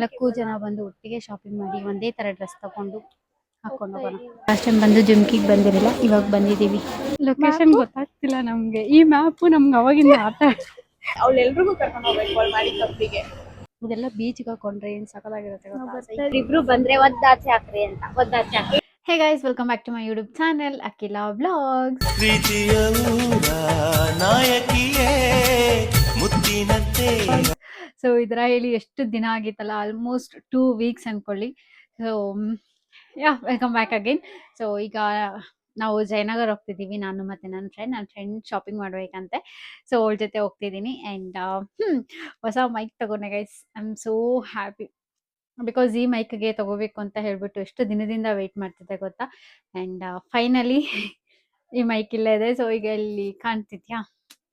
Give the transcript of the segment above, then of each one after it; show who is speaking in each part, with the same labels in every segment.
Speaker 1: 4 ಜನ ಬಂದು ಒಟ್ಟಿಗೆ ಶಾಪಿಂಗ್ ಮಾಡಿ ಒಂದೇ ತರ ಡ್ರೆಸ್ ತಗೊಂಡು ಹಾಕೊಂಡು ಹೋಗೋಣ. ಲಾಸ್ಟ್ ಟೈಮ್ ಬಂದು ಜುಮ್ಕಿಗೆ ಬಂದಿರಲಿಲ್ಲ, ಇವಾಗ ಬಂದಿದ್ದೀವಿ. ಲೊಕೇಶನ್ ಗೊತ್ತಾಗ್ತಿಲ್ಲ ನಮ್ಗೆ. ಈ ಮ್ಯಾಪು ನಮ್ಗೆ ಅವಾಗಿಂದ ಆಟ
Speaker 2: ಅವಳೆಲ್ರಿಗೂ ಕರ್ಕೊಂಡು ಹೋಗ್ಬೇಕು ಅವಳು ಮಾಡಿ ಕಪ್ಪಿಗೆ.
Speaker 1: ಇದೆಲ್ಲ ಬೀಚ್ಗೆ ಹಾಕೊಂಡ್ರೆ ಏನ್ ಸಕಲಾಗಿರುತ್ತೆ.
Speaker 2: ಇಬ್ರು ಬಂದ್ರೆ ಒದ್ದಾಚೆ ಹಾಕ್ರಿ ಅಂತ ಒದ್ದಾಚೆ ಹಾಕ್ರಿ.
Speaker 1: Hey guys, welcome back to my YouTube channel Akhila vlogs. So ಇದರ ಹೇಳಿ ಎಷ್ಟು ದಿನ ಆಗಿತ್ತಲ್ಲ, ಆಲ್ಮೋಸ್ಟ್ 2 ವೀಕ್ಸ್ ಅನ್ಕೊಳ್ಳಿ. So welcome back again. So ಈಗ ನಾವು ಜಯನಗರ್ ಹೋಗ್ತಿದ್ದೀವಿ, ನಾನು ಮತ್ತೆ ನನ್ನ ಫ್ರೆಂಡ್ ಶಾಪಿಂಗ್ ಮಾಡ್ಬೇಕಂತೆ. ಸೊ ಅವಳ ಜೊತೆ ಹೋಗ್ತಿದ್ದೀನಿ. ಆ್ಯಂಡ್ ಹೊಸ ಮೈಕ್ ತಗೊಂಡೆ guys. I am so happy because ಈ ಮೈಕ್ಗೆ ತಗೋಬೇಕು ಅಂತ ಹೇಳ್ಬಿಟ್ಟು ಎಷ್ಟು ದಿನದಿಂದ ವೆಯ್ಟ್ ಮಾಡ್ತಿದ್ದೆ ಗೊತ್ತಾ. ಆ್ಯಂಡ್ ಫೈನಲಿ ಈ ಮೈಕ್ ಇಲ್ಲೇ ಇದೆ. ಸೊ ಈಗ ಇಲ್ಲಿ ಕಾಣ್ತಿದ್ಯಾ,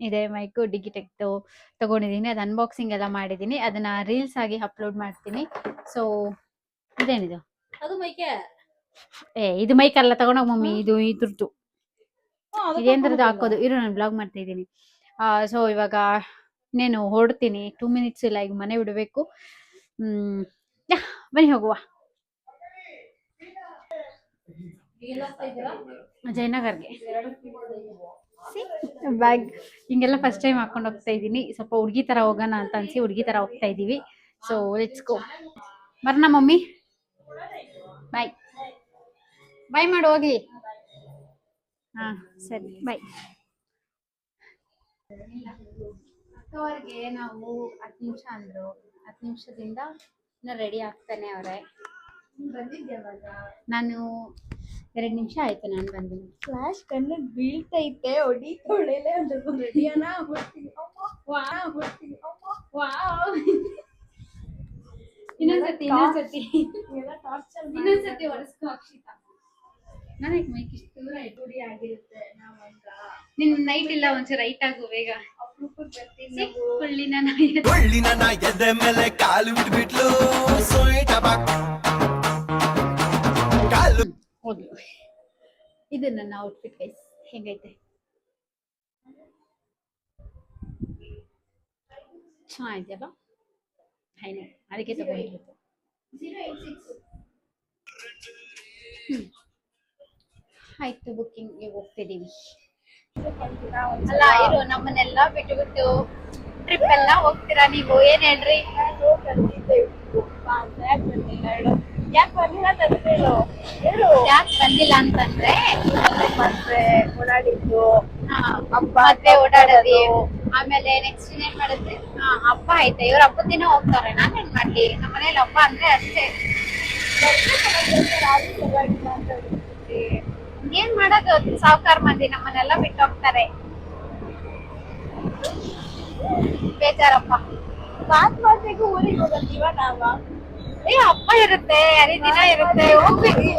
Speaker 1: ಇದೇ ಮೈಕು ಡಿಗಿಟೆಕ್ದು ತಗೊಂಡಿದ್ದೀನಿ. ಅದು ಅನ್ಬಾಕ್ಸಿಂಗ್ ಎಲ್ಲ ಮಾಡಿದ್ದೀನಿ, ಅದನ್ನ ರೀಲ್ಸ್ ಆಗಿ ಅಪ್ಲೋಡ್ ಮಾಡ್ತೀನಿ. ಸೊ ಇದೇನಿದು,
Speaker 2: ಅದು ಮೈಕೆ
Speaker 1: ಇದು ಮೈಕ್ ಅಲ್ಲ ತಗೊಂಡೋಗ ಮಮ್ಮಿ, ಇದು ಇದ್ರದ್ದು ಇದೇಂದ್ರದ್ದು ಹಾಕೋದು. ಇರೋ ನಾನು ಬ್ಲಾಗ್ ಮಾಡ್ತಾ ಇದ್ದೀನಿ. ಸೊ ಇವಾಗ నేను ಹೊರಡ್ತೀನಿ. 2 ಮಿನಿಟ್ಸ್ ಇಲ್ಲ, ಈಗ ಮನೆ ಬಿಡಬೇಕು. ಬನ್ನಿ ಹೋಗುವ ಜಯನಗರ್ಗೆ. ಬ್ಯಾಗ್ ಹಿಂಗೆಲ್ಲ ಫಸ್ಟ್ ಟೈಮ್ ಹಾಕೊಂಡು ಹೋಗ್ತಾ ಇದ್ದೀನಿ. ಸ್ವಲ್ಪ ಹುಡುಗಿ ತರ ಹೋಗೋಣ ಅಂತ ಅನ್ಸಿ ಹುಡುಗಿ ತರ ಹೋಗ್ತಾ ಇದೀವಿ. So let's go. ಬರ್ನಾ ಮಮ್ಮಿ, ಬಾಯ್ ಬಾಯ್ ಮಾಡು ಹೋಗಿ. ಹಾ ಸರಿ, ಬಾಯ್. ಅವ್ರಿಗೆ ನಾವು 10 ನಿಮಿಷ ಅಂದ್ರು, 10 ನಿಮಿಷದಿಂದ ರೆಡಿ ಆಗ್ತಾನೆ ಅವ್ರೆ. ನಾನು 2 ನಿಮಿಷ ಆಯ್ತು ನಾನು ಬಂದಿನಿ.
Speaker 2: ಫ್ಲಾಶ್ ಕಣ್ಣಿಗೆ ಬೀಳ್ತೈತೆ, ಹೊಡಿತೊಳೆಲೆ ಅಂತ ರೆಡಿಯಾನ ಆಗ್ಬಿಡ್ತೀನಿ.
Speaker 1: ಇನ್ನೊಂದ್ಸತಿ ಒರೆಸ್ಕೋ ಅಕ್ಷಿತಾ. ನನಗೆ ಮೈಕ್ ಇಷ್ಟು ದೂರ ಇಟ್ಟಿ ಆಗಿರುತ್ತೆ. ನಿನ್ ನೈಟ್ ಇಲ್ಲ, ಒಂಚೂರು ರೈಟ್ ಆಗು ಬೇಗ. ಇದು ನನ್ನ ಔಟ್ಫಿಟ್ ಗೈಸ್, ಹೆಂಗೈತೆ? ಚೆನ್ನಾಗಿದೆಯಲ್ಲ? ಅದಕ್ಕೆ ತಗೊಂಡಿರುತ್ತೆ. ಆಯ್ತು, ಬುಕ್ಕಿಂಗ್ಗೆ ಹೋಗ್ತಿದೀವಿ. ಅಲ್ಲ ಇರು, ನಮ್ಮನ್ನೆಲ್ಲ ಬಿಟ್ಟು ಬಿಟ್ಟು ಟ್ರಿಪ್ ಎಲ್ಲ ಹೋಗ್ತೀರಾ ನೀವು? ಏನ್ ಹೇಳ್ರಿ?
Speaker 2: ಯಾಕೆ ಬಂದಿಲ್ಲ ಅಂತ ಹೇಳು.
Speaker 1: ಯಾಕೆ ಬಂದಿಲ್ಲ ಅಂತಂದ್ರೆ
Speaker 2: ಮತ್ತೆ ಓಡಾಡಿದ್ದು,
Speaker 1: ಮತ್ತೆ ಓಡಾಡೋದಿ, ಆಮೇಲೆ ನೆಕ್ಸ್ಟ್ ಏನ್ ಮಾಡಿದ್ರಿ? ಹಬ್ಬ ಐತೆ, ಇವ್ರ ಹಬ್ಬದ ದಿನ ಹೋಗ್ತಾರೆ. ನಾನೇನ್ ಮಾಡ್ಲಿ, ನಮ್ಮ ಮನೇಲಿ ಹಬ್ಬ ಅಂದ್ರೆ ಅಷ್ಟೇ. ಏನ್ ಮಾಡೋದು, ಸಾವುಕಾರ ಮಂದಿ ನಮ್ಮನ್ನೆಲ್ಲ ಬಿಟ್ಟು ಹೋಗ್ತಾರೆ. ಬೇಜಾರಪ್ಪ.
Speaker 2: ಮಾತ್ ಮಾತಿಗೂ ಊರಿಗೆ ಹೋಗತ್ತೀವ ನಾವ.
Speaker 1: ಹಬ್ಬ ಇರುತ್ತೆ, ಹರಿದಿನ ಇರುತ್ತೆ, ಹೋಗ್ಬೇಕು.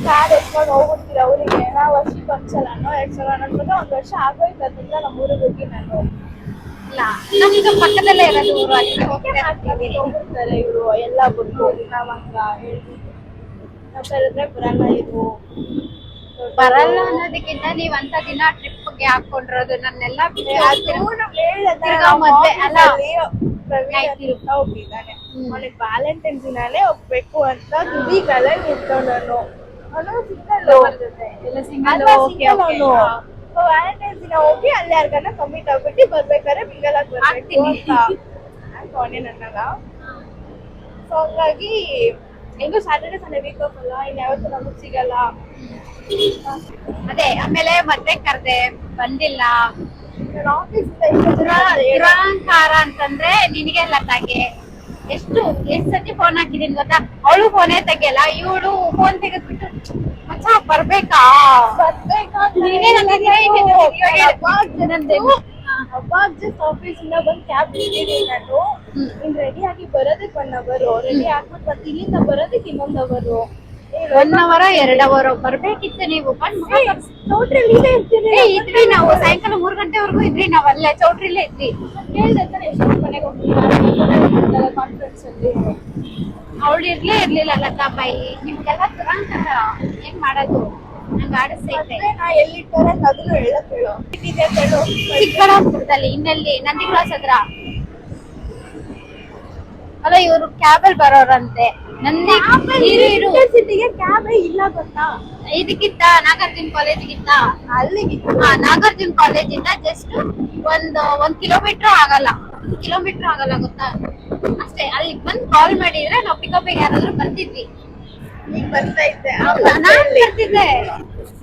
Speaker 2: ಕಾರ್ ಎತ್ಕೊಂಡು ಹೋಗ್ಬಿಡ್ತೀರ ಊರಿಗೆ. ನಾವು ವರ್ಷಕ್ಕೆ ಒಂದ್ಸಲನೋ 2 ಸಲ ನೋಡ್ಬೋದು. 1 ವರ್ಷ ಆಗೋಯ್ತು ಅದರಿಂದ ನಮ್ಮ ಊರಿಗೆ ಹೋಗಿ ನಾನು.
Speaker 1: ಇಲ್ಲ, ನಮ್ದು ಪಕ್ಕದಲ್ಲೇ ಇರೋದು ಊರು, ಅಲ್ಲಿ
Speaker 2: ಹೋಗ್ಬಿಡ್ತಾರೆ ಇವರು ಎಲ್ಲ ಬಿಟ್ಟು. ನಾವ್ ಹಂಗ ಹೇಳ್ಬಿಟ್ಟು ನಾವ್ ಕರೆದ್ರೆ ಬರಲ್ಲ ಇರು.
Speaker 1: ಬರಲ್ಲ ಅನ್ನೋದಕ್ಕಿಂತ ನೀವ್ ಅಂತ ದಿನ ಟ್ರಿಪ್ಗೆ ಹಾಕೊಂಡಿರೋದು ನನ್ನೆಲ್ಲ
Speaker 2: ಮದ್ವೆ ಅಲ್ಲ ಹೋಗಿದ್ದಾನೆ. ಅವನಿಗೆ ವ್ಯಾಲೆಂಟೈನ್ಸ್ ದಿನಾನೇ ಹೋಗ್ಬೇಕು ಅಂತ ದುಡಿಗಲೆ ನಿಂತ್ಕೊಂಡನು. ವ್ಯಾಲೆಂಟೈನ್ಸ್ ದಿನ ಹೋಗಿ ಅಲ್ಲಿ ಯಾರಿಗಾನ ಕಮಿಟ್ ಆಗ್ಬಿಟ್ಟು ಬರ್ಬೇಕಾದ್ರೆ ಮಿಂಗಲ್ ಆಗಿ ಬರ್ಬೇಕು ಅಂತ ಅನ್ಕೊಂಡೆ ನನ್ನಾಗ. ಸೊ ಹಂಗಾಗಿ ಹೆಂಗೋ ಸ್ಯಾಟರ್ಡೆ ಸಂಡೇ ವೀಕ್ ಆಫ್ ಅಲ್ಲ, ಇನ್ ಯಾವತ್ತೂ ನಮಗ್ ಸಿಗಲ್ಲ.
Speaker 1: ಅದೇ ಆಮೇಲೆ ಮತ್ತೆ ಕರ್ದೆ ಬಂದಿಲ್ಲ.
Speaker 2: ಆಫೀಸ್
Speaker 1: ದುರಹಂಕಾರ ಅಂತಂದ್ರೆ ನಿನಗೆ ಲತಾಗೆ ಎಷ್ಟು ಸತಿ ಫೋನ್ ಹಾಕಿದೀನಿ ಗೊತ್ತಾ? ಅವಳು ಫೋನೇ ತೆಗಿಯಲ್ಲ, ಇವಳು ಫೋನ್ ತೆಗೆದ್ಬಿಟ್ಟು ಮಚ್ಚ ಬರ್ಬೇಕಾ
Speaker 2: ಅವಾಗ ಜಸ್ಟ್ ಆಫೀಸ್ ಇಂದ ಬಂದ್ ಕ್ಯಾಬ್ ಬಿಟ್ಟಿದ್ದೀನಿ ನಾನು. ಇನ್ ರೆಡಿ ಆಗಿ ಬರೋದಕ್ಕೆ 1 ಅವರು, ರೆಡಿ ಆಗ್ಬಿಟ್ಟು ಮತ್ತೆ ಇಲ್ಲಿಂದ ಬರೋದಕ್ಕೆ ಇನ್ನೊಂದು ಅವರು.
Speaker 1: 1 ಅವರ್ 2 ಅವರ್ ಬರ್ಬೇಕಿತ್ತು ನೀವು.
Speaker 2: ಚೌಟ್ರಿಲಿ
Speaker 1: ಇದ್ವಿ ನಾವು, ಸಾಯಂಕಾಲ 3 ಗಂಟೆವರೆಗೂ ಇದ್ವಿ ನಾವು ಅಲ್ಲೇ ಚೌಟ್ರಿಲೇ ಇದ್ವಿ.
Speaker 2: ಹೇಳ್ದೆ ತಾನೆ ಎಷ್ಟು ಮನೆಗೆ ಹೋಗ್ತೀನಿ ಕಾನ್ಫರೆನ್ಸ್ ಅಲ್ಲಿ.
Speaker 1: ಅವಳು ಇರ್ಲಿಲ್ಲ ಲತಾ ಬಾಯಿ. ನಿಮ್ಗೆಲ್ಲ ದುರಂಕಾರ ಏನ್ ಮಾಡೋದು? ನಂಗೆ ಆಡಿಸ್ತೈತೆ.
Speaker 2: ನಾ ಎಲ್ಲಿಟ್ಟಾರೆ ಅದನ್ನು ಹೇಳಕ್ ಹೇಳು.
Speaker 1: ಚಿಕ್ಕಬಳ್ಳಾಪುರದಲ್ಲಿ, ಇನ್ನೆಲ್ಲಿ? ನಂದಿ ಕ್ರಾಸ್ ಹತ್ರ. ಅಲ್ಲ ಇವರು ಕ್ಯಾಬಲ್ ಬರೋರಂತೆ ನಂದಿ ಇರು
Speaker 2: ಸಿಟಿಗೆ ಕ್ಯಾಬ್ ಇಲ್ಲ ಗೊತ್ತಾ?
Speaker 1: ಇದಕ್ಕಿಂತ ನಾಗಾರ್ಜುನ ಕಾಲೇಜಿಗಿಂತ
Speaker 2: ಅಲ್ಲಿಗೆ
Speaker 1: ನಾಗಾರ್ಜುನ ಕಾಲೇಜಿಂದ ಜಸ್ಟ್ ಒಂದ್ ಕಿಲೋಮೀಟರ್ ಆಗಲ್ಲ, ಗೊತ್ತಾ? ಅಷ್ಟೇ. ಅಲ್ಲಿ ಬಂದ್ ಕಾಲ್ ಮಾಡಿದ್ರೆ ನಾವು ಪಿಕಪ್ ಯಾರಾದ್ರೂ ಬರ್ತಿದ್ವಿ.
Speaker 2: ಈಗ ಬರ್ತಾ ಇದ್ದೆ.
Speaker 1: ನಾನ್ ಬರ್ತಿದ್ದೆ,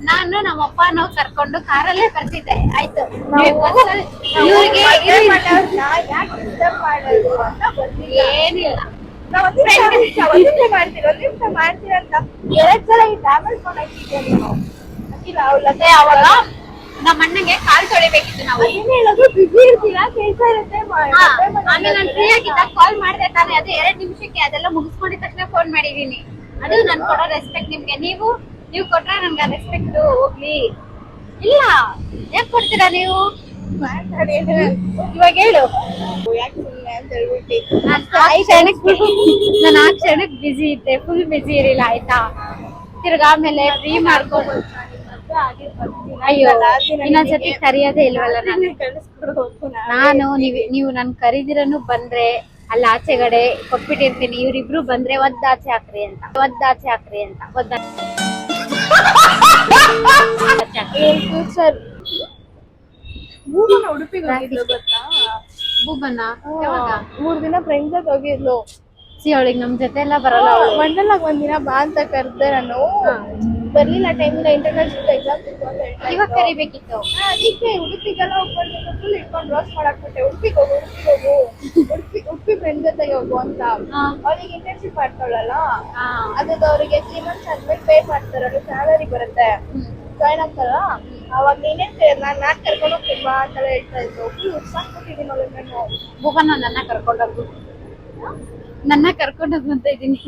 Speaker 1: ನಾನು ನಮ್ಮಪ್ಪ ನಾವು ಕರ್ಕೊಂಡು ಕಾರಲ್ಲೇ ಬರ್ತಿದ್ದೆ. ಆಯ್ತು, ಇವ್ರಿಗೆ
Speaker 2: ಯಾಕೆ ಡಿಸ್ಟರ್ಬ್ ಮಾಡೋದು ಅಂತ ಗೊತ್ತಿಲ್ಲ.
Speaker 1: ಏನಿಲ್ಲ,
Speaker 2: ಮಾಡ್ತೀರ ಅಂತ 2 ಸಲ ಈ ಟ್ಯಾಬ್ಲೆಟ್ ಫೋನ್ ಹಾಕಿದ್ದೆ ನಾನು. ಹಾಕಿಲ್ಲ ಅವಳತ್ತೆ.
Speaker 1: ಅವಾಗ ನಮ್ಮ ಅಣ್ಣಂಗೆ ಕಾಲ್ ತೊಳಿಬೇಕಿತ್ತು. ನಾವು
Speaker 2: ಏನ್ ಹೇಳೋದು, ಬಿಸಿ ಇರ್ತೀರಾ, ಕೆಲ್ಸ ಇರುತ್ತೆ.
Speaker 1: ಆಮೇಲೆ ನಾನು ಫ್ರೀ ಆಗಿದ್ದಾಗ ಕಾಲ್ ಮಾಡ್ದೆ ತಾನೆ, ಅದು 2 ನಿಮಿಷಕ್ಕೆ ಅದೆಲ್ಲ ಮುಗಿಸ್ಕೊಂಡಿದ ತಕ್ಷಣ ಫೋನ್ ಮಾಡಿದೀನಿ. ಅದು ನನ್ ಕೊಡೋ ರೆಸ್ಪೆಕ್ಟ್ ನಿಮ್ಗೆ. ನೀವು ಕೊಟ್ರೆ ನನ್ಗೆ ಆ ರೆಸ್ಪೆಕ್ಟ್ ಹೋಗ್ಲಿ. ಇಲ್ಲ, ಯಾಕೆ ಕೊಡ್ತೀರಾ ನೀವು?
Speaker 2: ಮಾತಾಡಿ
Speaker 1: ಇವಾಗ ಹೇಳು.
Speaker 2: ಯಾಕೆ ಸುಮ್ಮನೆ ಅಂತ ಹೇಳ್ಬಿಟ್ಟು
Speaker 1: ನಾನು ಆ ಕ್ಷಣಕ್ಕೆ ಬಿಸಿ ಇದ್ದೆ, ಫುಲ್ ಬಿಸಿ ಇರಲಿಲ್ಲ. ಆಯ್ತಾ, ತಿರ್ಗಾ ಆಮೇಲೆ ಫ್ರೀ ಮಾಡ್ಕೊಂಡು ಅಯ್ಯೋ ಇನ್ನೊಂದ್ಸತಿ ಕರಿಯೋದೇ ಇಲ್ವಲ್ಲ ನಾನು ನೀವು ನನ್ ಕರಿದಿರನು ಬಂದ್ರೆ ಅಲ್ಲಿ ಆಚೆಗಡೆ ಕೊಟ್ಬಿಟ್ಟಿರ್ತೀನಿ. ಇವ್ರಿಬ್ರು ಬಂದ್ರೆ ಒದ್ದಾಚೆ ಹಾಕ್ರಿ ಅಂತ
Speaker 2: ಸರ್ ಉಡುಪಿಗೆ ಹೋಗಿದ್ಲು ಗೊತ್ತಾ?
Speaker 1: ಬೂಬನ್ನ ಯಾವಾಗ
Speaker 2: 3 ದಿನ ಫ್ರೆಂಡ್ಸ್ ಜೊತೆ ಹೋಗಿದ್ಲು.
Speaker 1: ಅವಳಿಗೆ ನಮ್ ಜೊತೆ ಎಲ್ಲ ಬರಲ್ಲ.
Speaker 2: ಮಂಡಲಾಗ 1 ದಿನ ಬಾ ಅಂತ ಕರ್ದೆ, ನಾನು ಬರ್ಲಿಲ್ಲ. ಟೈಮಿಲ್ಲ, ಇಂಟರ್ನ್ಯಾಷನಲ್ ಎಕ್ಸಾಮ್ ಇತ್ತು ಅಂತ ಹೇಳ್ತಾ
Speaker 1: ಇವಾಗ ಕರಿಬೇಕಿತ್ತು.
Speaker 2: ಅದಕ್ಕೆ ಉಡುಪಿಗೆಲ್ಲ ಹೋಗ್ಬಾರ್ದು, ಫುಲ್ ಇಟ್ಕೊಂಡು ರೋಸ್ ಮಾಡಾಕ್ಬಿಟ್ಟೆ. ಉಡುಪಿಗೆ ಹೋಗು ಉಡುಪಿ ಫ್ರೆಂಡ್ ಜೊತೆಗೆ ಹೋಗು ಅಂತ. ಅವ್ರಿಗೆ ಇಂಟರ್ನ್ಶಿಪ್ ಮಾಡ್ತಾಳಲ್ಲ, ಅದ್ರದ್ದು ಅವ್ರಿಗೆ 3 months ಆದ್ಮೇಲೆ ಪೇ ಮಾಡ್ತಾರಲ್ಲ, ಸ್ಯಾಲರಿ ಬರುತ್ತೆ, ಜಾಯ್ನ್ ಆಗ್ತಾರಲ್ಲ. ಅವಾಗ ನೀನೇನ್ ನಾನ್ ಕರ್ಕೊಂಡು ಹೋಗ್ತೀನಿ ಬಾ ಅಂತೆಲ್ಲ ಹೇಳ್ತಾ ಇದ್ರು. ಫುಲ್ ಉತ್ಸಾಹಪಟ್ಟಿದ್ದೀನಿ ಅವಳು. ನಾನು
Speaker 1: ಬೂಬನ್ನ ನನ್ನ ಕರ್ಕೊಂಡೋಗು ಅಂತ ಇದ್ದೀನಿ.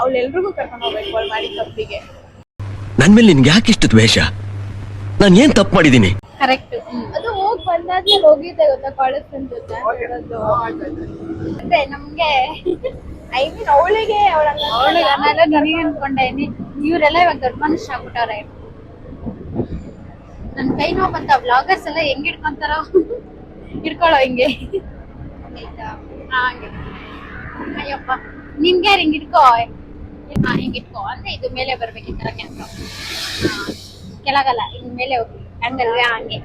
Speaker 2: ಅವಳು ಎಲ್ರಿಗೂ ಕರ್ಕೊಂಡು ಹೋಗ್ಬೇಕು ಅವ್ಳು ಮಾಡಿ ತಪ್ಪಿಗೆ.
Speaker 3: ನನ್ ಮೇಲೆ ನಿನ್ಗೆ ಯಾಕೆ ಇಷ್ಟು ದ್ವೇಷ? ನಾನು ಏನ್ ತಪ್ಪು ಮಾಡಿದೀನಿ?
Speaker 1: ಕರೆಕ್ಟ್.
Speaker 2: ಅದು ಹೋಗ್ ಬಂದಾದ್ಮೇಲೆ ಹೋಗಿದ್ದೆ ಗೊತ್ತಾ, ಕಾಲೇಜ್ ಫ್ರೆಂಡ್ ಜೊತೆ.
Speaker 1: ಮತ್ತೆ ನಮ್ಗೆ
Speaker 2: ಐ ಮೀನ್ ಅವಳಿಗೆ
Speaker 1: ನಾನೆಲ್ಲ ನನಗೆ ಅನ್ಕೊಂಡೆ, ಇವರೆಲ್ಲ ಇವಾಗ ದೊಡ್ಡ ಮನುಷ್ಯ ಆಗ್ಬಿಟ್ಟವ್ರೆ. ನನ್ ಕೈ ನೋವು ಬಂತ. ಬ್ಲಾಗರ್ಸ್ ಎಲ್ಲ ಹೆಂಗ್ ಹಿಡ್ಕೊಂತಾರ, ಹಿಡ್ಕೊಳ್ಳೋ ಹಿಂಗೆ. ಹಾಗೆ ಅಯ್ಯಪ್ಪ, ನಿನ್ಗೆ ಹಿಂಗ್ ಇಟ್ಕೋ, ಹಿಂಗ್ ಇಟ್ಕೋ ಅಂದ್ರೆ ಇದು ಮೇಲೆ ಬರ್ಬೇಕಿತ್ತರ ಕ್ಯಾಮ್ರಾ. ಕೆಳಗಲ್ಲ, ಹಿಂಗ್ ಮೇಲೆ ಹೋಗಿ ಹಂಗಲ್ವೇ? ಹಂಗೆ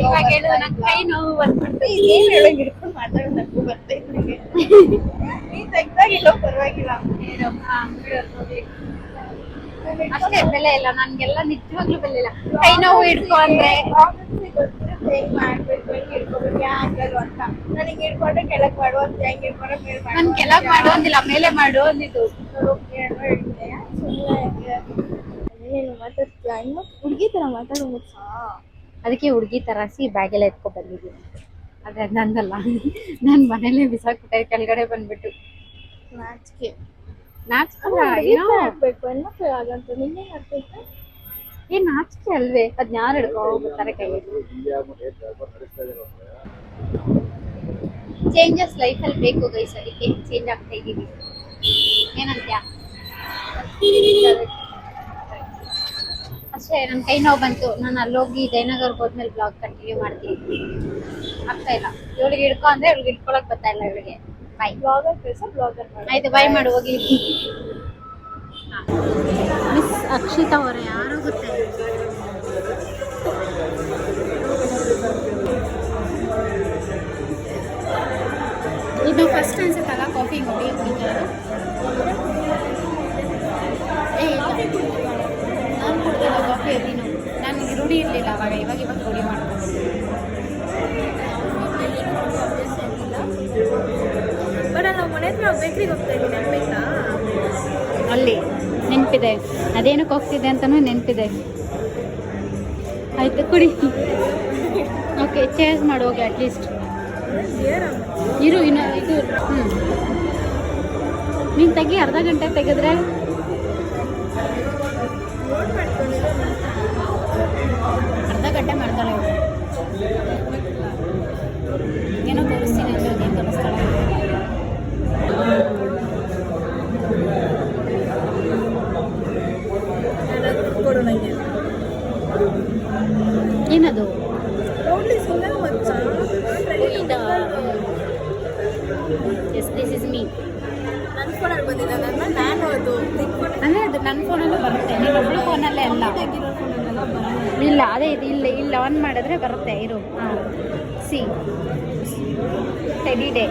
Speaker 1: ಇವಾಗ ಹೇಳು, ನನ್ ಕೈ ನೋವು ಬಂದ್ಬಿಟ್ಟು
Speaker 2: ಏನ್ ಹೇಳಂಗ್ ಹಿಡ್ಕೊಂಡು ಮಾತಾಡೋದು ನಕ್ಕೂ ಬರ್ತೈತೆ. ನೀನ್ ತೆಗ್ದಾಗಿಲ್ಲ ಪರವಾಗಿಲ್ಲ,
Speaker 1: ಅಷ್ಟೇ. ಬೆಲೆ ಇಲ್ಲ ನನ್ಗೆಲ್ಲ, ನಿಜವಾಗ್ಲೂ ಬೆಲೆ ಇಲ್ಲ. ಕೈ ನೋವು ಹಿಡ್ಕೊ ಅಂದ್ರೆ
Speaker 2: ಹೆಂಗ್ ಮಾಡ್ಬೇಕು, ಹೆಂಗ್ ಹಿಡ್ಕೋಬೇಕು, ಹ್ಯಾಂಗಲ್ವ ಅಂತ. ನನಗೆ ಹಿಡ್ಕೊಂಡ್ರೆ ಕೆಳಗ್ ಮಾಡು ಅಂತ, ಹೆಂಗ್ ಹಿಡ್ಕೊಂಡ್ರೆ ಮೇಲೆ
Speaker 1: ನನ್ ಕೆಳಗ್ ಮಾಡು ಅಂದಿಲ್ಲ, ಮೇಲೆ ಮಾಡು ಅಂದಿದ್ದು.
Speaker 2: ಏನು ಮಾತಾಡ್ತೀಯ? ಇನ್ನು ಹುಡುಗಿ ತರ ಮಾತಾಡೋ ಮುಚ್ಚಾ.
Speaker 1: ಅದಕ್ಕೆ ಹುಡುಗಿ ತರಾಸಿ ಬ್ಯಾಗೆಲ್ಲ ಎತ್ಕೊ ಬಂದಿದ್ದೀನಿ. ಆದ್ರೆ ನಂದಲ್ಲ, ನಾನ್ ಮನೇಲೆ ಬಿಸಾಕ್ಬಿಟ್ಟೆ ಕೆಳಗಡೆ ಬಂದ್ಬಿಟ್ಟು.
Speaker 2: ನಾಚಿಕೆ
Speaker 1: ಏನೋ
Speaker 2: ಹಾಕ್ಬೇಕು ಹೆಣ್ಮಕ್ಳು ಆಗಂತ. ನಿನ್ನೆ ಹಾಕ್ಬೇಕು.
Speaker 1: ಏನ್ ನಾಚಿಕೆ ಅಲ್ವೇ? ಅದ್ ಯಾರು ಹಿಡ್ಕೊ ಹೋಗ್ಬಿಡ್ತಾರೆ ಕೈಯಲ್ಲಿ. ಚೇಂಜಸ್ ಲೈಫಲ್ಲಿ ಬೇಕು ಗೈಸ್, ಅದಕ್ಕೆ ಚೇಂಜ್ ಆಗ್ತಾ ಇದೀವಿ. ಏನಂತ್ಯ? ಅಷ್ಟೇ. ನನ್ ಕೈ ನೋವು ಬಂತು. ನಾನು ಅಲ್ಲೋಗಿ ಜಯನಗರ್ಗೆ ಹೋದ್ಮೇಲೆ ಬ್ಲಾಗ್ ಕಂಟಿನ್ಯೂ ಮಾಡ್ತೀನಿ. ಆಗ್ತಾ ಇಲ್ಲ. ಇವಳಿಗೆ ಹಿಡ್ಕೊ ಅಂದ್ರೆ ಇವಳಿಗೆ ಹಿಡ್ಕೊಳಕ್ ಬರ್ತಾ ಇಲ್ಲ. ಇವಳಿಗೆ ಬಾಯ್.
Speaker 2: ಬ್ಲಾಗರ್ ಕೆಲಸ ಬ್ಲಾಗರ್ ಮಾಡಿ.
Speaker 1: ಆಯ್ತು, ಬಾಯ್ ಮಾಡು ಹೋಗಿ. ಮಿಸ್ ಅಕ್ಷಿತಾ ಅವರ ಯಾರೋ ಗೊತ್ತೇ. ಇದು ಫಸ್ಟ್ ಅನ್ಸುತ್ತಲ್ಲ ಕಾಫಿ ನೋಡಿ ಕುಡಿತಾರೆ. ನಾನು ಕುಡ್ದಿಲ್ಲ ಕಾಫಿ. ನೀನು ನನಗೆ ರೂಢಿ ಇರಲಿಲ್ಲ ಅವಾಗ, ಇವಾಗ ರೂಢಿ ಮಾಡ್ಕೊಂಡು.
Speaker 2: ಬಟ್ ನಾವು ಮನೆ ಹತ್ರ ಬೇಕ್ರಿಗೆ ಹೋಗ್ತಾ ಇದ್ದೀನಿ, ನೆನಪಿತ್ತಾ?
Speaker 1: ಅಲ್ಲಿ ನೆನಪಿದೆ, ಅದೇನಕ್ಕೆ ಹೋಗ್ತಿದೆ ಅಂತಲೂ ನೆನಪಿದೆ. ಆಯ್ತು, ಕುಡಿ. ಓಕೆ, ಚೇಂಜ್ ಮಾಡಿ ಹೋಗಿ ಅಟ್ಲೀಸ್ಟ್. ಇರು ಇನ್ನು ಇದು ನೀನು ತೆಗಿ. ಅರ್ಧ ಗಂಟೆ ತೆಗೆದ್ರೆ ಅರ್ಧ ಗಂಟೆ ಮಾಡ್ತಾಳೆ. ಏನೋ ತೋರಿಸ್ತೀನಿ ಅಂದ್ರೆ ಅದೇನು ತೋರಿಸ್ತಾಳೆ. ಏನದು? Yes this is me.
Speaker 2: ನನ್ನ ಫೋನಲ್ಲಿ ಬಂದಿದೆ ನಾನು ಅದು
Speaker 1: ಅಂದರೆ ಅದು ನನ್ನ ಫೋನಲ್ಲೂ ಬರುತ್ತೆ, ನಿಮ್ಮ ಒಬ್ಬಳು ಫೋನಲ್ಲೇ ಅಲ್ಲ.
Speaker 2: ತೆಗಿರೋ ಫೋನಲ್ಲೆಲ್ಲ ಬರೋದು.
Speaker 1: ಇಲ್ಲ ಅದೇ ಇದು ಇಲ್ಲಿ ಆನ್ ಮಾಡಿದ್ರೆ ಬರುತ್ತೆ ಇರು. ಹಾಂ ಸಿ ಟೆಡಿ ಡೇ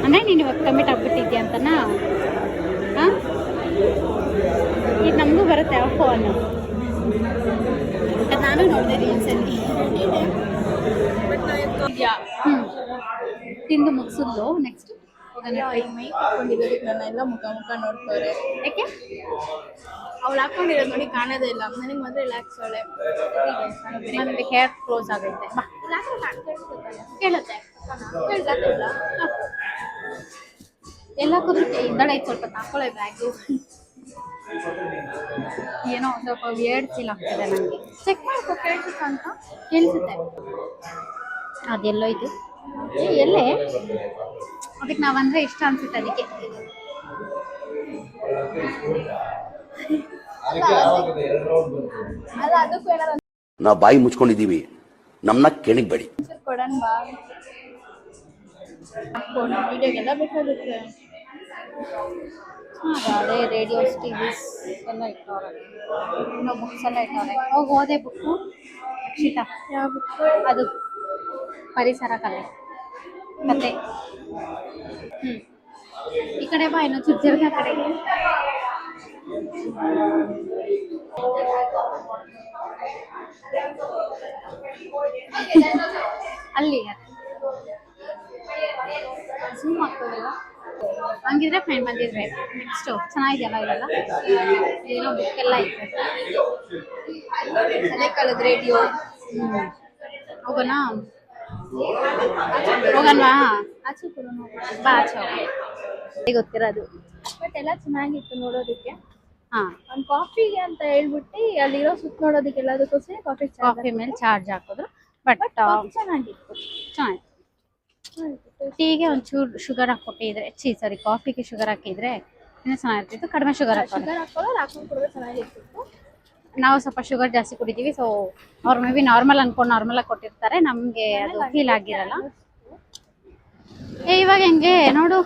Speaker 1: ಅಂದರೆ ನೀನು ಇವಾಗ ಕಮಿಟ್ ಆಗಿಬಿಟ್ಟಿದ್ಯಾ ಅಂತನಾ? ಹಾಂ ಇದು ನಮಗೂ ಬರುತ್ತೆ ಆ ಫೋನು, ಅದು ನಾನು ನೋಡಿದೆ ರೀಲ್ಸಲ್ಲಿ. ಹ್ಞೂ ತಿಂದು ಮುಗಿಸಿದ್ಲು. ನೆಕ್ಸ್ಟ್
Speaker 2: ಮೈ ಹಾಕೊಂಡಿರೋದಕ್ಕೆ ನನ್ನ ಎಲ್ಲ ಮುಖ ನೋಡ್ತಾರೆ.
Speaker 1: ಯಾಕೆ
Speaker 2: ಅವ್ಳು ಹಾಕೊಂಡಿರೋದು ನೋಡಿ ಕಾಣೋದೇ ಇಲ್ಲ. ನನಗೆ ಮಾತ್ರ ರಿಲ್ಯಾಕ್ಸ್ ಒಳ್ಳೆ
Speaker 1: ನಮಗೆ ಹೇರ್ ಕ್ಲೋಸ್ ಆಗುತ್ತೆ. ಬಾ ಕೇಳುತ್ತೆ ಎಲ್ಲ ಕುದುರೆ ಇದ್ದಾಳೆ. ಸ್ವಲ್ಪ ತಾಕೊಳ್ಳೆ ಬ್ಯಾಗು. ಏನೋ ಸ್ವಲ್ಪ ವೇರ್ಡ್ ಫೀಲ್ ಆಗ್ತಿದೆ ನನಗೆ.
Speaker 2: ಚೆಕ್ ಮಾಡ್ಕೊ ಕೇಳಿಸುತ್ತ ಅಂತ.
Speaker 1: ಕೇಳಿಸುತ್ತೆ. ಅದೆಲ್ಲೋ ಇದು ಎಲ್ಲೇ ಅದಕ್ಕೆ ನಾವಂದ್ರೆ ಇಷ್ಟ ಅನ್ಸುತ್ತೆ ಅದಕ್ಕೆ.
Speaker 2: ಅಲ್ಲ ಅದಕ್ಕೂ ಏನಾದ್ರು
Speaker 4: ನಾವು ಬಾಯಿ ಮುಚ್ಕೊಂಡಿದ್ದೀವಿ, ನಮ್ಮನ್ನ ಕೆಣಗಬೇಡಿ.
Speaker 2: ಒಂಚೂರು ಕೊಡೋಣ ಬಾ. ವಿಡಿಯೋಗೆಲ್ಲ ಬೇಕಾಗುತ್ತೆ.
Speaker 1: ಅದೇ ರೇಡಿಯೋಸ್ ಟಿವಿಸ್ ಎಲ್ಲ ಇಟ್ಟವ್ರೆ, ಇನ್ನೂ ಬುಕ್ಸ್ ಎಲ್ಲ ಇಟ್ಟವ್ರೆ. ಹೋಗಿ ಓದೆ ಬುಕ್ಕು ಅಕ್ಷಿತಾ.
Speaker 2: ಯಾವ ಬುಕ್?
Speaker 1: ಅದು ಪರಿಸರ ಕಲೆ ಕತೆ. ಈ ಕಡೆ ಬಾ, ಇನ್ನು ಚುಚ್ಚಿರ್ಗ ಕಡೆಗೆ. ಅಲ್ಲಿ ಝೂಮ್ ಆಗ್ತದಲ್ಲ, ಹಂಗಿದ್ರೆ ಫೈನ್ ಬಂದಿದ್ರೆ. ನೆಕ್ಸ್ಟು ಚೆನ್ನಾಗಿದೆಯಲ್ಲ ಇದೆಲ್ಲ, ಏನೋ ಬುಕ್ ಎಲ್ಲ ಐತೆ.
Speaker 2: ಹಳೆ ಕಾಲದ ರೇಡಿಯೋ.
Speaker 1: ಹೋಗೋಣ ಹೋಗಲ್ವಾ?
Speaker 2: ಆಚೆ ಕೊಡೋಣ
Speaker 1: ಬಾ ಆಚೆ ಗೊತ್ತಿರೋದು.
Speaker 2: ಬಟ್ ಎಲ್ಲ ಚೆನ್ನಾಗಿತ್ತು ನೋಡೋದಕ್ಕೆ.
Speaker 1: ಹಾಂ
Speaker 2: ಒಂದು ಕಾಫಿಗೆ ಅಂತ ಹೇಳ್ಬಿಟ್ಟು ಅಲ್ಲಿರೋ ಸುತ್ತ ನೋಡೋದಕ್ಕೆ ಎಲ್ಲದಕ್ಕೋಸ್ಕರ
Speaker 1: ಕಾಫಿ ಮೇಲೆ ಚಾರ್ಜ್ ಹಾಕಿದ್ರು. ಬಟ್
Speaker 2: ಚೆನ್ನಾಗಿತ್ತು.
Speaker 1: ಚೆನ್ನಾಗಿತ್ತು. ಟೀಗೆ ಒಂಚೂರು ಶುಗರ್ ಹಾಕ್ಕೊಟ್ಟಿದ್ರೆ, ಸಾರಿ ಕಾಫಿಗೆ ಶುಗರ್ ಹಾಕಿದ್ರೆ ಇನ್ನೂ ಚೆನ್ನಾಗಿರ್ತಿತ್ತು. ಕಡಿಮೆ ಶುಗರ್ ಹಾಕೋದು.
Speaker 2: ಶುಗರ್ ಹಾಕೊಳ್ಳೋದು ಹಾಕೊಂಡು ಕೊಡೋದು ಚೆನ್ನಾಗಿರ್ತಿತ್ತು.
Speaker 1: ನಾವು ಸ್ವಲ್ಪ ಶುಗರ್ ಜಾಸ್ತಿ ಕುಡಿತೀವಿ, ಸೊ ಅವ್ರು ಮೇ ಬಿ ನಾರ್ಮಲ್ ಅನ್ಕೊಂಡು ನಾರ್ಮಲಾಗಿ ಕೊಟ್ಟಿರ್ತಾರೆ, ನಮಗೆ ಅದು ಫೀಲ್ ಆಗಿರಲ್ಲ. ಇವಾಗ ಹೆಂಗೆ ನೋಡು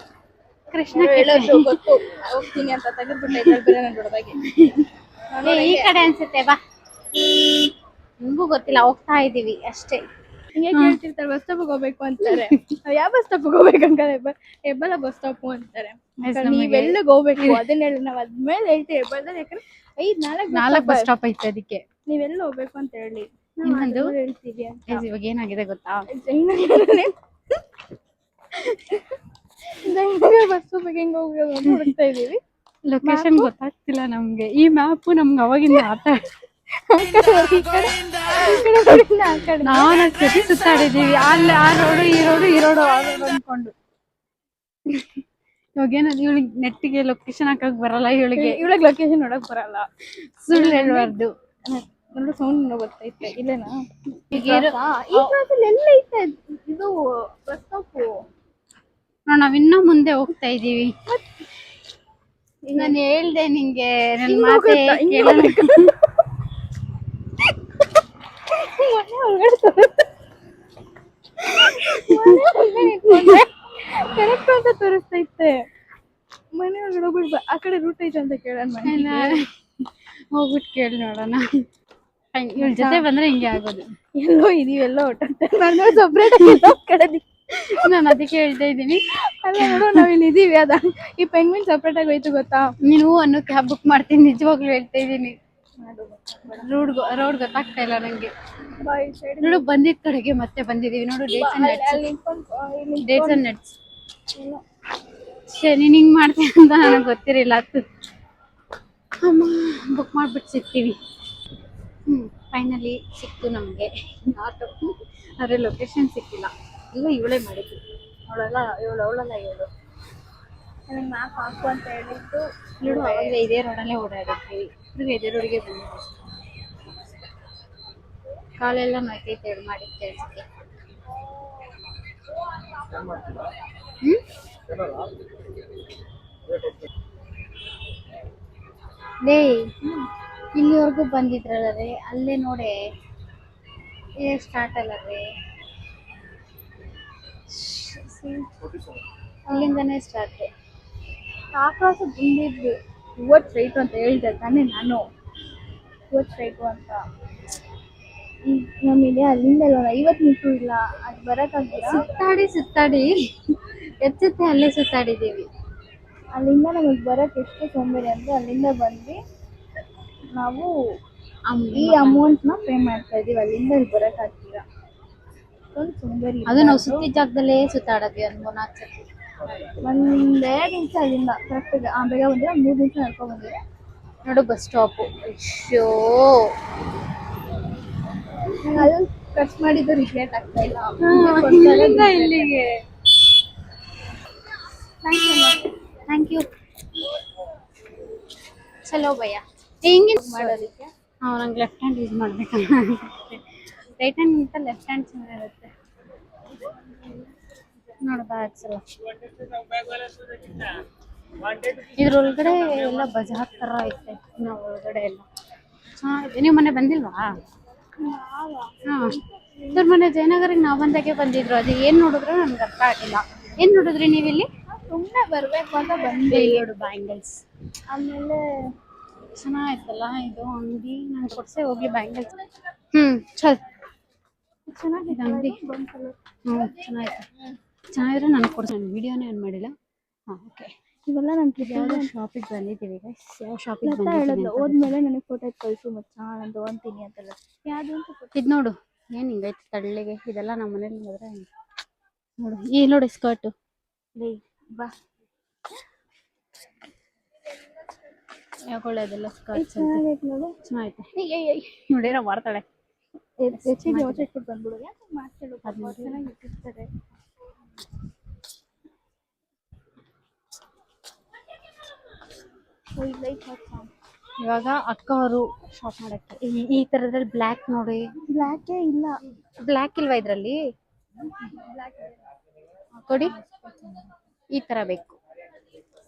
Speaker 1: ಕೃಷ್ಣ
Speaker 2: ಹೇಳೋದು ಗೊತ್ತು. ಹೋಗ್ತೀನಿ ಅಂತ ತೆಗೆದ್ಬಿಟ್ಟೆ ಬೇರೆ ನನ್ನ ದೊಡ್ಡದಾಗಿ.
Speaker 1: ಈ ಕಡೆ ಅನ್ಸುತ್ತೆ. ಬಾ, ನಿಮಗೂ ಗೊತ್ತಿಲ್ಲ, ಹೋಗ್ತಾ ಇದೀವಿ ಅಷ್ಟೇ.
Speaker 2: ಹಿಂಗೆ ಕೇಳ್ತಿರ್ತಾರೆ ಬಸ್ ಸ್ಟಾಪ್ ಹೋಗ್ಬೇಕು ಅಂತಾರೆ. ಯಾವ ಬಸ್ ಸ್ಟಾಪ್ ಹೋಗ್ಬೇಕಂತಾರೆ? ಹೆಬ್ಬಲ ಬಸ್ ಸ್ಟಾಪ್ ಅಂತಾರೆ. ನೀವೆಲ್ಲಿಗೆ ಹೋಗ್ಬೇಕು ಅದನ್ನ ಹೇಳಿ ನಾವು ಅದ್ಮೇಲೆ ಹೇಳ್ತೀವಿ. ಹೆಬ್ಬಲದಲ್ಲಿ ಯಾಕಂದ್ರೆ 4
Speaker 1: ಬಸ್ ಸ್ಟಾಪ್ ಐತೆ, ಅದಕ್ಕೆ
Speaker 2: ನೀವೆಲ್ಲ ಹೋಗ್ಬೇಕು ಅಂತ ಹೇಳಿ
Speaker 1: ಇನ್ನೊಂದು
Speaker 2: ಹೇಳ್ತೀವಿ ಅಂತ.
Speaker 1: ಇವಾಗ ಏನಾಗಿದೆ ಗೊತ್ತಾ?
Speaker 2: ಬಸ್ ಸ್ಟಾಪ್ ಹೆಂಗ್ ಹೋಗೋದು ಅಂತ ಹುಡುಕ್ತಾ ಇದೀವಿ.
Speaker 1: ಲೊಕೇಶನ್ ಗೊತ್ತಾಗ್ತಿಲ್ಲ ನಮ್ಗೆ. ಈ ಮ್ಯಾಪು ನಮ್ಗೆ ಅವಾಗಿಂದ ಆಟ ನಾನು ಸತಿ ಸುತ್ತಾಡಿದೀವಿ. ಅಲ್ಲಿ ಆ ರೋಡು ಈ ರೋಡು ಈ ರೋಡು ಅನ್ಕೊಂಡು. ಇವಾಗೇನದು ಇವಳಿಗೆ ನೆಟ್ಟಿಗೆ ಲೊಕೇಶನ್ ಹಾಕಕ್ ಬರಲ್ಲ. ಇವಳಿಗೆ
Speaker 2: ಲೊಕೇಶನ್ ನೋಡಕ್ ಬರಲ್ಲ.
Speaker 1: ಸುಳ್ಳು ಹೇಳ್ಬಾರ್ದು.
Speaker 2: ನೋಡು ಸೌಂಡ್ ಗೊತ್ತೈತೆ. ಇಲ್ಲೇನಾ
Speaker 1: ಈ
Speaker 2: ಕ್ಲಾಸಲ್ಲಿ ಎಲ್ಲ ಐತೆ ಇದು ಬಸ್ ಸ್ಟಾಪ್.
Speaker 1: ನಾವಿನ್ನೂ ಮುಂದೆ ಹೋಗ್ತಾ ಇದೀವಿ. ನಾನು ಹೇಳ್ದೆ ನಿಂಗೆ ನನ್ನ ಮಾತೆ ಕೇಳೋಣ.
Speaker 2: ಕರೆಕ್ಟ್ ಅಂತ ತೋರಿಸ್ತೈತೆ. ಮನೆ ಒಳಗಡೆ ಹೋಗ್ಬಿಟ್ಟು ಆ ಕಡೆ ರೂಟ್ ಐತೆ ಅಂತ ಕೇಳೋಣ.
Speaker 1: ಹೋಗ್ಬಿಟ್ಟು ಕೇಳಿ ನೋಡೋಣ. ಇವ್ಳ ಜೊತೆ ಬಂದ್ರೆ ಹಿಂಗೆ ಆಗೋದು.
Speaker 2: ಎಲ್ಲೋ ಇದೀವಿ, ಎಲ್ಲೋ ಹೊಟ್ಟೆ ನಾನು ಸಪ್ರೇಟ್ ಕಡೆ.
Speaker 1: ನಾನು ಅದಕ್ಕೆ ಹೇಳ್ತಾ ಇದ್ದೀನಿ.
Speaker 2: ಅಲ್ಲ ನೋಡು, ನಾವಿಲ್ಲಿ ಇದೀವಿ. ಅದ ಈ ಪೆಂಗ್ವಿನ್ ಸಪ್ರೇಟ್ ಆಗಿ ಹೋಯ್ತು ಗೊತ್ತಾ?
Speaker 1: ನೀನು ಅನ್ನೋ ಕ್ಯಾಬ್ ಬುಕ್ ಮಾಡ್ತೀನಿ, ನಿಜವಾಗ್ಲೂ ಹೇಳ್ತಾ ಇದ್ದೀನಿ. ರೋಡ್ ಗೊತ್ತಾಗ್ತಾ ಇಲ್ಲ ನಂಗೆ. ನೋಡು ಬಂದಿದ್ದ ಕಡೆಗೆ ಮತ್ತೆ ಬಂದಿದೀವಿ. ನೋಡು ಡೇಟ್ಸ್ ಅಂಡ್ ನಟ್ಸ್. ನೀನ್ ಹಿಂಗ್ ಮಾಡ್ತೀನಿ ಅಂತ ನನಗೆ ಗೊತ್ತಿರಲಿಲ್ಲ. ಅಮ್ಮ ಬುಕ್ ಮಾಡ್ಬಿಟ್ಟು ಸಿಗ್ತೀವಿ. ಫೈನಲಿ ಸಿಕ್ತು ನಮಗೆ ಆಟೋ. ಆದರೆ ಲೊಕೇಶನ್ ಸಿಕ್ಕಿಲ್ಲ. ಈಗ ಇವಳೇ ಮಾಡಿದ್ವಿ. ಅವಳಲ್ಲ
Speaker 2: ನನಗೆ ಮ್ಯಾಪ್ ಹಾಕು ಅಂತ ಹೇಳಿದ್ದು.
Speaker 1: ನೋಡು ಅವಾಗ ಇದೇ ರೋಡಲ್ಲೇ ಓಡಾಡಿರ್ತೀವಿ. ತಿರ್ಗಿ ಇದೇ ರೋಡಿಗೆ ಬಂದಿದ್ದೀವಿ. ಕಾಲೆಲ್ಲ ನೋಯ್ತೈತೆ ಹೇಳಿ ಮಾಡಿದ ಕೆಲಸಕ್ಕೆ. ಲೇ ಇಲ್ಲಿವರೆಗೂ ಬಂದಿದ್ರಲ್ಲೇ, ಅಲ್ಲೇ ನೋಡೆ ಸ್ಟಾರ್ಟ್ ಅಲ್ಲವೇ. ಅಲ್ಲಿಂದನೇ ಸ್ಟಾರ್ಟ್.
Speaker 2: ಆಕಾಶ ಬಂದಿದ್ವಿ ಇವತ್ತು ರೈಟು ಅಂತ ಹೇಳ್ದೆ ತಾನೇ ನಾನು, ಇವತ್ತು ರೈಟು ಅಂತ. ನಮಗೆ ಅಲ್ಲಿಂದ 50 ಮೀಟ್ರು ಇಲ್ಲ, ಅದು ಬರೋಕ್ಕಾಗಿಲ್ಲ.
Speaker 1: ಸುತ್ತಾಡಿ ಎಚ್ಚುತ್ತೆ ಅಲ್ಲೇ ಸುತ್ತಾಡಿದ್ದೀವಿ.
Speaker 2: ಅಲ್ಲಿಂದ ನಮಗೆ ಬರೋಕ್ಕೆ ಎಷ್ಟು ಸೋಂಬೇರಿ ಅಂದರೆ ಅಲ್ಲಿಂದ ಬಂದು ನಾವು ಈ ಅಮೌಂಟ್ನ ಪೇ ಮಾಡ್ತಾ ಇದೀವಿ, ಅಲ್ಲಿಂದ ಇಲ್ಲಿ ಬರೋಕ್ಕಾಗ್ತಿಲ್ಲ. ಅಷ್ಟೊಂದು ಸೋಂಬೇರಿ.
Speaker 1: ಅದು ನಾವು ಸುತ್ತಿದ ಜಾಗದಲ್ಲೇ ಸುತ್ತಾಡಿದ್ವಿ ಒಂದು 4 ಸತಿ.
Speaker 2: ಒಂದು 2 ನಿಮಿಷ ಅಲ್ಲಿಂದ ಕರೆಕ್ಟಾಗಿ ಬೇಗ ಬಂದಿಲ್ಲ, 3 ನಿಮಿಷ ನಡ್ಕೊಂಡು ಬಂದಿದೆ.
Speaker 1: ನೋಡು ಬಸ್ ಸ್ಟಾಪು. ಅಯ್ಯೋ
Speaker 2: ಅಲ್ಲಿ ಖರ್ಚು ಮಾಡಿದ್ದು ರಿಗ್ರೆಟ್ ಆಗ್ತಾ ಇಲ್ಲ.
Speaker 1: ಇಲ್ಲಿಂದ ಇಲ್ಲಿಗೆ. Thank you. ಚಲೋ ಭಯ್ಯ. ಹಿಂಗೆ
Speaker 2: ಮಾಡೋದಕ್ಕೆ
Speaker 1: ನಂಗೆ ಲೆಫ್ಟ್ ಹ್ಯಾಂಡ್ ಯೂಸ್ ಮಾಡ್ಬೇಕಲ್ಲ, ರೈಟ್ ಹ್ಯಾಂಡ್ ಅಂತ ಲೆಫ್ಟ್ ಹ್ಯಾಂಡ್ ಚೆನ್ನಾಗಿರುತ್ತೆ. ನೋಡು ಬ್ಯಾಗ್ಸ್ ಎಲ್ಲ ಇದ್ರೊಳಗಡೆ ಎಲ್ಲ ಬಜಾರ್ ಥರ ಐತೆ. ನಾವು ಒಳಗಡೆ ಎಲ್ಲ ಚೆನ್ನಾಗಿದೆ. ನೀವು ಮೊನ್ನೆ ಬಂದಿಲ್ವಾ? ಹಾಂ, ಇದ್ರ ಮೊನ್ನೆ ಜಯನಗರಿಗೆ ನಾವು ಬಂದಾಗೆ ಬಂದಿದ್ರು. ಅದು ಏನು ನೋಡಿದ್ರು ನಮ್ಗೆ ಅರ್ಥ ಆಗಿಲ್ಲ. ಏನು ನೋಡಿದ್ರಿ ನೀವಿಲ್ಲಿ?
Speaker 2: ಸುಮ್ಮನೆ ಬರಬೇಕು ಅಂತ ಬಂದೆ.
Speaker 1: ನೋಡು ಬ್ಯಾಂಗಲ್ಸ್.
Speaker 2: ಆಮೇಲೆ
Speaker 1: ಚೆನ್ನಾಗಿತ್ತಲ್ಲ ಇದು ಅಂಗಡಿ. ನಾನು ಕೊಡ್ಸೆ ಹೋಗ್ಲಿ ಬ್ಯಾಂಗಲ್ಸ್. ಚೆನ್ನಾಗಿದೆ ಅಂಗಡಿ. ಚೆನ್ನಾಗಿದ್ರೆ ನಾನು ಕೊಡ್ಸೋಣ. ವಿಡಿಯೋನೇ ಆನ್ ಮಾಡಿಲ್ಲ. ಹಾಂ, ಓಕೆ.
Speaker 2: ಇವೆಲ್ಲ ನನ್ನ
Speaker 1: ಯಾವುದೋ ಶಾಪಿಗೆ ಬಂದಿದ್ದೀವಿ ಗೈಸ್. ಯಾವ ಶಾಪಿಗೆ
Speaker 2: ಲತಾ ಹೇಳಿದ್ಲು ಹೋದ್ಮೇಲೆ ನನಗೆ ಫೋಟೋ ಕಳಿಸು ಮಚ್ಚ, ನಾನು ತೊಗೊಂತೀನಿ ಅಂತೆಲ್ಲ. ಯಾವುದು ಅಂತ
Speaker 1: ಇದು ನೋಡು ಏನು ಹಿಂಗೈತೆ ತಳ್ಳಿಗೆ. ಇದೆಲ್ಲ ನಮ್ಮ ಮನೇಲಿ ಹೋದ್ರೆ ನೋಡು. ಈ ನೋಡಿ ಸ್ಕರ್ಟು.
Speaker 2: ಬಾ
Speaker 1: ಯಾಕೊಳ್ಳೆ ಅದೆಲ್ಲ ಸ್ಕರ್ಟ್ಸ್
Speaker 2: ಚೆನ್ನಾಗೈತೆ ನೋಡು.
Speaker 1: ಚೆನ್ನಾಗೈತೆ. ನೋಡಿರ ಮಾಡ್ತಾಳೆ.
Speaker 2: ಹೆಚ್ಚಿಗೆ ಯೋಚನೆ ಇಟ್ಬಿಟ್ಟು ಬಂದ್ಬಿಡು. ಯಾಕೆ ಮಾಡ್ತಾಳು? ಚೆನ್ನಾಗಿ ಇಟ್ಟಿರ್ತಾರೆ.
Speaker 1: ಇವಾಗ ಅಕ್ಕ ಅವರು ಶಾಪ್ ಮಾಡಕ್ಕೆ ಈ ತರದಲ್ಲಿ ಬ್ಲ್ಯಾಕ್ ನೋಡಿ.
Speaker 2: ಬ್ಲ್ಯಾಕೇ ಇಲ್ಲ.
Speaker 1: ಬ್ಲ್ಯಾಕ್ ಇಲ್ವಾ ಇದ್ರಲ್ಲಿ? ಕೊಡಿ. ಈ ತರ ಬೇಕು.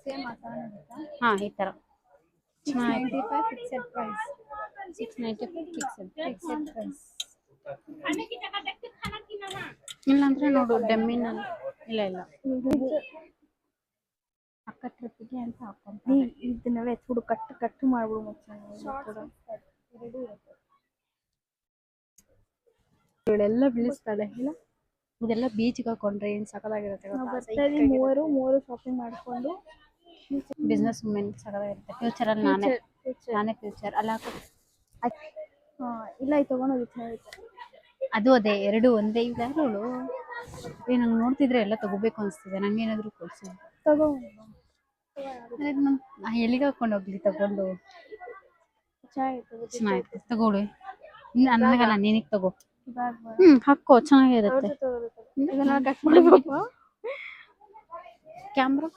Speaker 2: ಸೇಮ್
Speaker 1: ಹಾ, ಈ ತರ
Speaker 2: 695 ಫಿಕ್ಸೆಡ್ ಪ್ರೈಸ್.
Speaker 1: 695 fixed
Speaker 2: price.
Speaker 1: ಇಲ್ಲಾಂದ್ರೆ ನೋಡು ಡೆಮ್ಮಿನಲ್ಲಿ. ಇಲ್ಲ ಅಕ್ಕ ಟ್ರಿಪ್ಪಿಗೆ ಅಂತ ಹಾಕೊಂತ
Speaker 2: ಇದನ್ನೆಲ್ಲ ಎತ್ಬಿಡು, ಕಟ್ಟು ಮಾಡ್ಬಿಡು ಮಚ್ಚ.
Speaker 1: ಇವಳೆಲ್ಲ ಬೀಳಿಸ್ತಾಳೆ. ಇಲ್ಲ ಇದೆಲ್ಲ ಬೀಚ್ಗೆ ಹಾಕೊಂಡ್ರೆ ಏನು ಸಖತ್ತಾಗಿರುತ್ತೆ ಗೊತ್ತಾ?
Speaker 2: ಮೂವರು ಶಾಪಿಂಗ್ ಮಾಡ್ಕೊಂಡು
Speaker 1: ಬಿಸ್ನೆಸ್ ವುಮೆನ್ ಸಖತ್ತಾಗಿರುತ್ತೆ. ಫ್ಯೂಚರಲ್ಲಿ ನಾನೇ ಫ್ಯೂಚರ್ ಅಲ್ಲ.
Speaker 2: ಇಲ್ಲ ಇದು ತೊಗೊಂಡೋಗಿ ಚೆನ್ನಾಗಿರುತ್ತೆ.
Speaker 1: ಅದು ಅದೇ ಎರಡು ಒಂದೇ. ಈಗ ಯಾರೋಳು ನಂಗೆ ನೋಡ್ತಿದ್ರೆ ಎಲ್ಲ ತಗೋಬೇಕು ಅನಿಸ್ತಿದೆ. ನಂಗೆ ಏನಾದರೂ ಕೊಡ್ಸು.
Speaker 2: ತಗೋ.
Speaker 1: ಎಲ್ಲಿಗೆ ಹಾಕೊಂಡು ಹೋಗ್ಲಿ ತಗೊಂಡು?
Speaker 2: ಚೆನ್ನಾಗಿರುತ್ತೆ.
Speaker 1: ತಗೊಳ್ಳಿ. ನನಗಲ್ಲ, ನೀನಿಗೆ ತಗೋ. ಹಾಕೋ, ಚೆನ್ನಾಗಿರುತ್ತೆ. ಕ್ಯಾಮ್ರಾ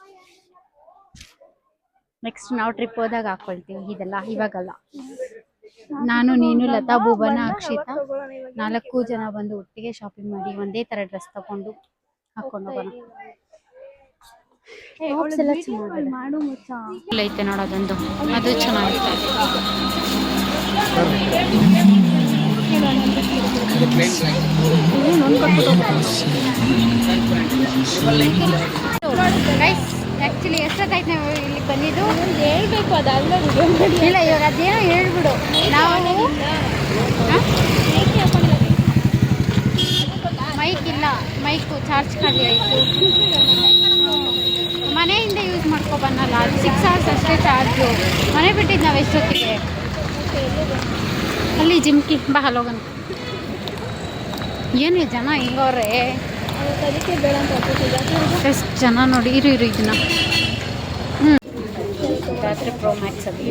Speaker 1: ನೆಕ್ಸ್ಟ್ ನಾವು ಟ್ರಿಪ್ ಹೋದಾಗ ಹಾಕೊಳ್ತೀವಿ. ಇದೆಲ್ಲ ಇವಾಗಲ್ಲ. ನಾನು, ನೀನು, ಲತಾ, ಭುವನ, ಅಕ್ಷಿತಾ 4 ಜನ ಬಂದು ಒಟ್ಟಿಗೆ ಶಾಪಿಂಗ್ ಮಾಡಿ ಒಂದೇ ತರ ಡ್ರೆಸ್ ತಗೊಂಡು ಹಾಕೊಂಡು ಹೋಗೋಣ. ಎಲ್ಲ ಚೆನ್ನಾಗಿದೆ.
Speaker 2: ಮಾಡು ಮಚ್ಚ.
Speaker 1: ಇಲ್ಲ ಐತೆ ನೋಡೋದೊಂದು, ಅದು ಚೆನ್ನಾಗಿದೆ. ಆ್ಯಕ್ಚುಲಿ ಎಷ್ಟೊತ್ತಾಯ್ತು ನಾವು ಇಲ್ಲಿ ಬಂದಿದ್ದು?
Speaker 2: ಹೇಳ್ಬೇಕು ಅದಲ್ಲ.
Speaker 1: ಇಲ್ಲ, ಇವಾಗ ಅದೇನೋ ಹೇಳ್ಬಿಡು. ನಾವು ಮೈಕ್ ಇಲ್ಲ, ಮೈಕು ಚಾರ್ಜ್ ಖಾಲಿ ಆಯಿತು. ಮನೆಯಿಂದ ಯೂಸ್ ಮಾಡ್ಕೊಬನ್ನಲ್ಲ, ಅದು 6 hours ಅಷ್ಟೇ ಚಾರ್ಜು. ಮನೆ ಬಿಟ್ಟಿದ್ದು ನಾವು ಎಷ್ಟೊತ್ತಿಗೆ? ಅಲ್ಲಿ ಜಿಮ್ಕಿ ಬಾ, ಹೋಗೋಣ. ಏನು ಜನ ಹಿಂಗವ್ರೆ,
Speaker 2: ಅದಕ್ಕೆ ಬೇಡ ಅಂತ
Speaker 1: ಎಷ್ಟು ಜನ ನೋಡಿ. ಇರು ಇದನ್ನ ರಾತ್ರಿ ಪ್ರೋ ಮ್ಯಾಕ್ಸ್ ಅದು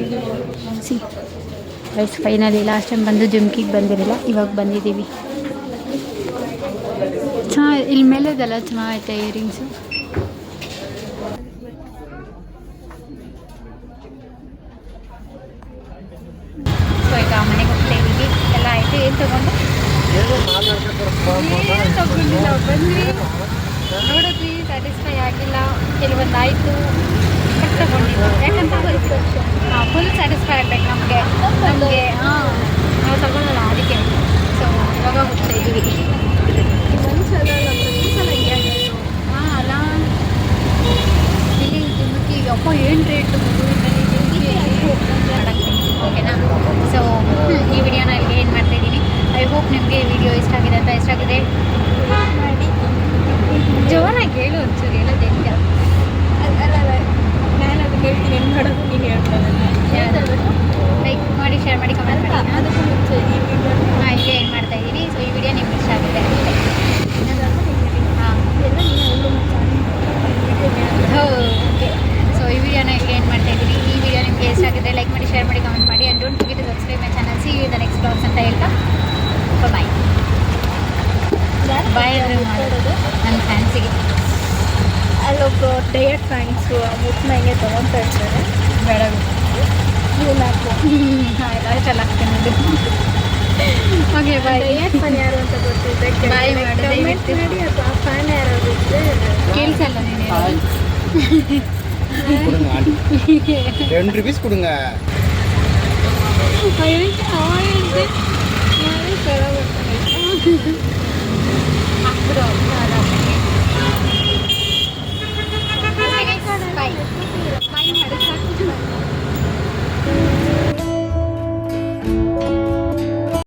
Speaker 1: ಗೈಸ್. ಫೈನಲಿ ಲಾಸ್ಟ್ ಟೈಮ್ ಬಂದು ಜಿಮ್ಕಿಗೆ ಬಂದಿರಲಿಲ್ಲ, ಇವಾಗ ಬಂದಿದ್ದೀವಿ. ಚೆನ್ನಾಗಿ ಇಲ್ಲಿ ಮೇಲೆದೆಲ್ಲ ಚೆನ್ನಾಗೈತೆ ಇಯರಿಂಗ್ಸು. ಸೊ ಈಗ ಮನೆಗೆ ಹೋಗ್ತಾ ಇದ್ದೀವಿ. ಎಲ್ಲ ಆಯಿತು. ಏನು ತೊಗೊಂಡು ತಗೊಂಡಿಲ್ಲ, ಬಂದ್ವಿ ನೋಡಿದ್ವಿ, ಸ್ಯಾಟಿಸ್ಫೈ ಆಗಿಲ್ಲ. ಕೆಲವೊಂದು ಆಯಿತು, ಬಟ್ ತಗೊಂಡಿಲ್ಲ. ಯಾಕಂತ ಫುಲ್ ಸ್ಯಾಟಿಸ್ಫೈ ಆಗ್ಬೇಕು ನಮಗೆ. ನಾವು ತಗೊಳ್ಳಲ್ಲ ಅದಕ್ಕೆ. ಸೊ ಇವಾಗ ಹೋಗ್ತಾ ಇದ್ದೀವಿ.
Speaker 2: ಒಂದ್ಸಲ
Speaker 1: ಹಾಂ ಅಲ್ಲ, ಏನು ರೇಟು ಓಕೆನಾ. ಸೊ ಈ ವಿಡಿಯೋನ ಇಲ್ಲಿಗೆ ಏನು ಮಾಡ್ತಾಯಿದ್ದೀನಿ. ಐ ಹೋಪ್ ನಿಮಗೆ ಈ ವಿಡಿಯೋ ಇಷ್ಟ ಆಗಿದೆ ಅಂತ. ಇಷ್ಟ ಆಗಿದೆ
Speaker 2: ಮಾಡಿ
Speaker 1: ಜೋರಾಗಿ ಹೇಳು, ಒಂಚೂರು ಹೇಳೋದೇನಿಲ್ಲ.
Speaker 2: ನಾನು ಅದಕ್ಕೆ ಹೇಳ್ತೀನಿ, ಏನು ಮಾಡೋದು ನೀನು ಹೇಳ್ಕೊಳ್ಳೋದನ್ನ.
Speaker 1: ಲೈಕ್ ಮಾಡಿ, ಶೇರ್ ಮಾಡಿ, ಕಮೆಂಟ್ ಮಾಡಿ.
Speaker 2: ಅದಕ್ಕೂ ಮುಂಚೆ ಈ ವಿಡಿಯೋ
Speaker 1: ಇಲ್ಲೇ ಏನು ಮಾಡ್ತಾಯಿದ್ದೀನಿ. ಸೊ ಈ ವಿಡಿಯೋ ನಿಮ್ಗೆ ಇಷ್ಟ ಆಗಿದೆ ಹಾಂ ಓಕೆ. ಸೊ ಈ ವಿಡಿಯೋನ ಇಲ್ಲಿಗೆ ಏನು ಮಾಡ್ತಾಯಿದ್ದೀನಿ. ಈ ವಿಡಿಯೋ ನಿಮಗೆ ಇಷ್ಟ ಆಗಿದೆ ಲೈಕ್ ಮಾಡಿ, ಶೇರ್ ಮಾಡಿ, ಕಮೆಂಟ್ ಮಾಡಿ. And don't forget to subscribe my channel. See you in the next blogs ಅಂತ ಹೇಳ್ತಾ ಬಾಯ್ ಬಾಯ್ ಅಂದರೆ ಮಾಡೋದು ನನ್ನ ಫ್ಯಾನ್ಸಿಗೆ.
Speaker 2: ಅಲ್ಲೊಬ್ಬ ಡಯಟ್ ಫ್ಯಾನ್ಸು ಮುಟ್ಟನ್ನ ಹಿಂಗೆ ತೊಗೊತಾ ಇರ್ತಾರೆ.
Speaker 1: ಬೇಡ
Speaker 2: ನೀವು ನಾಲ್ಕು
Speaker 1: ಅಷ್ಟೆಲ್ಲ ಆಗ್ತೇನೆ. Okay bye.
Speaker 2: ಡಯಟ್ ಫ್ಯಾನ್ ಯಾರು ಅಂತ ಗೊತ್ತಿದ್ದೆ
Speaker 1: Bye ಮಾಡು,
Speaker 2: ಕಮೆಂಟ್
Speaker 1: ದಯವಿಟ್ಟು.
Speaker 2: ಮಾಡಿ. ಅಥವಾ ಆ ಫ್ಯಾನ್ ಯಾರಾದ್ರು ಇದ್ದರೆ
Speaker 1: ಕೇಳಿಸಲ್ಲ ನೀನು
Speaker 5: கொடுங்க 2 rupees கொடுங்க.